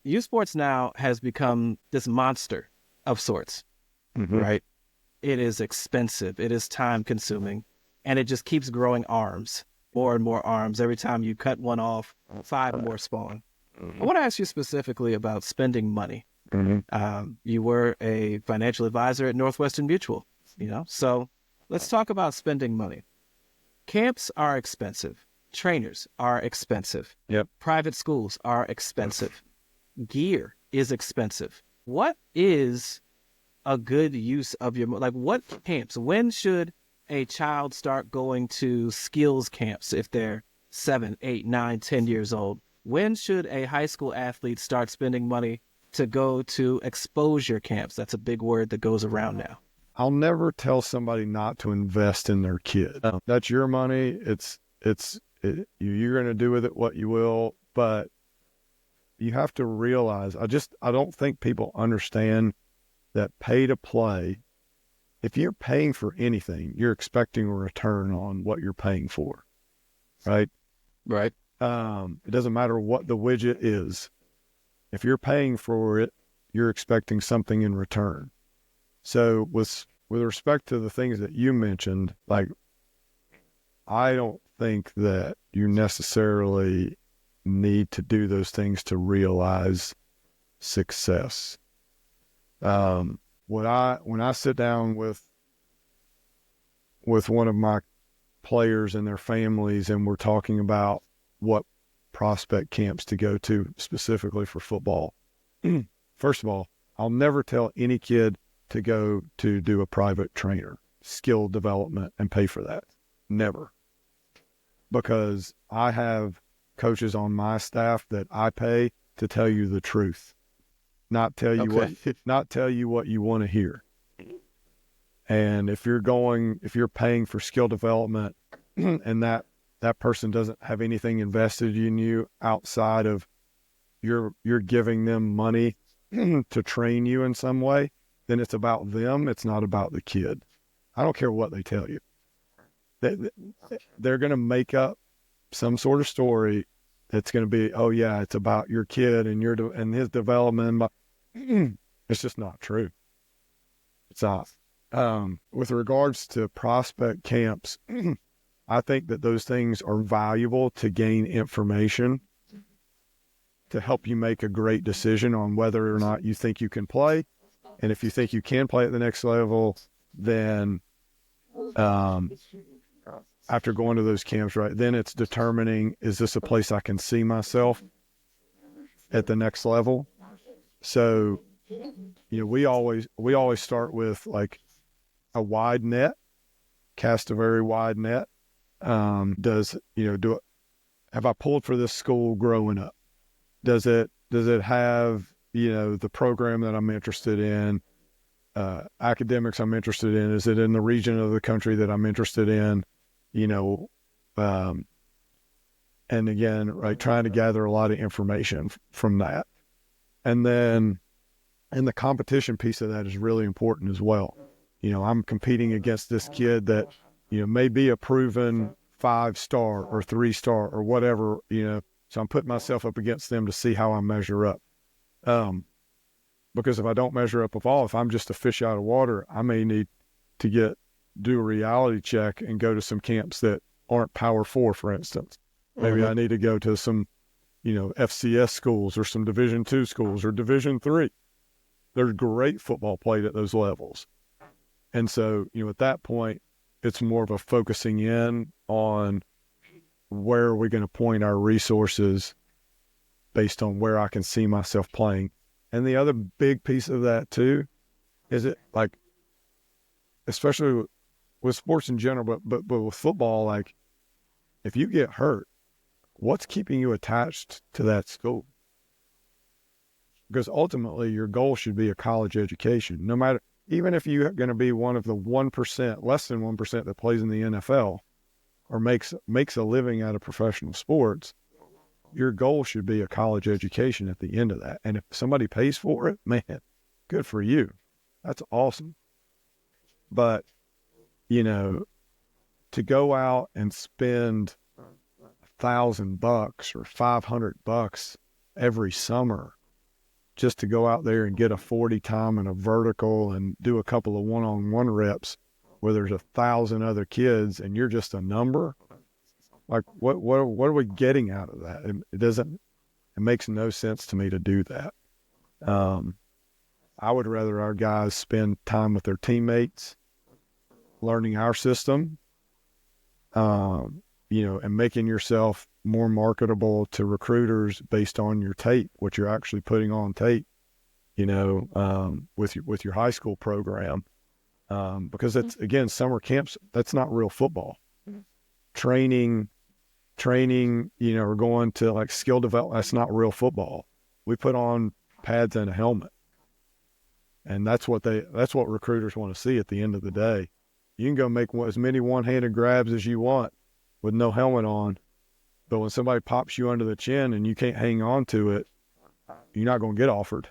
youth sports now has become this monster of sorts, right? It is expensive. It is time consuming, and it just keeps growing arms, more and more arms. Every time you cut one off, five more spawn. I want to ask you specifically about spending money. You were a financial advisor at Northwestern Mutual, so let's talk about spending money. Camps are expensive. Trainers are expensive. Yep. Private schools are expensive. Gear is expensive. What is a good use of your, like, what camps? When should a child start going to skills camps if they're 7, 8, 9, 10 years old? When should a high school athlete start spending money to go to exposure camps? That's a big word that goes around now. I'll never tell somebody not to invest in their kid. That's your money. You're going to do with it what you will, but you have to realize, I don't think people understand that pay to play. If you're paying for anything, you're expecting a return on what you're paying for, right? Right. It doesn't matter what the widget is. If you're paying for it, you're expecting something in return. So with respect to the things that you mentioned, like, I don't think that you necessarily need to do those things to realize success. When I sit down with one of my players and their families, and we're talking about what prospect camps to go to specifically for football, first of all, I'll never tell any kid to go to do a private trainer, skill development, and pay for that. Never. Because I have coaches on my staff that I pay to tell you the truth, not tell you what you want to hear. And if you're paying for skill development and that person doesn't have anything invested in you outside of you're giving them money to train you in some way, then it's about them. It's not about the kid. I don't care what they tell you. They're going to make up some sort of story that's going to be, oh yeah, it's about your kid and his development. It's just not true. It's not. With regards to prospect camps, I think that those things are valuable to gain information to help you make a great decision on whether or not you think you can play. And if you think you can play at the next level, then after going to those camps, right, then it's determining, is this a place I can see myself at the next level? So, we always start with like a wide net, cast a very wide net. Have I pulled for this school growing up? Does it have, the program that I'm interested in, academics I'm interested in? Is it in the region of the country that I'm interested in? And again, right, trying to gather a lot of information from that. And then, and the competition piece of that is really important as well. I'm competing against this kid that, may be a proven 5-star or 3-star or whatever, so I'm putting myself up against them to see how I measure up. Because if I don't measure up at all, if I'm just a fish out of water, I may need to do a reality check and go to some camps that aren't Power 4, for instance. Maybe I need to go to some, FCS schools or some Division 2 schools or Division 3. There's great football played at those levels. And so, at that point, it's more of a focusing in on where are we going to point our resources based on where I can see myself playing. And the other big piece of that too is it, like, especially with sports in general, but with football, like, if you get hurt, what's keeping you attached to that school? Because ultimately your goal should be a college education, no matter, even if you're going to be one of the 1%, less than 1% that plays in the NFL or makes a living out of professional sports, your goal should be a college education at the end of that. And if somebody pays for it, man, good for you. That's awesome. But, to go out and spend $1,000 or $500 every summer just to go out there and get a 40 time and a vertical and do a couple of one-on-one reps where there's 1,000 other kids and you're just a number. Like what are we getting out of that? It makes no sense to me to do that. I would rather our guys spend time with their teammates, learning our system, and making yourself more marketable to recruiters based on your tape, what you're actually putting on tape, with your high school program. Because it's, again, summer camps, that's not real football. Training, or going to like skill development, that's not real football. We put on pads and a helmet. And that's what recruiters want to see at the end of the day. You can go make as many one-handed grabs as you want with no helmet on, but when somebody pops you under the chin and you can't hang on to it, you're not going to get offered.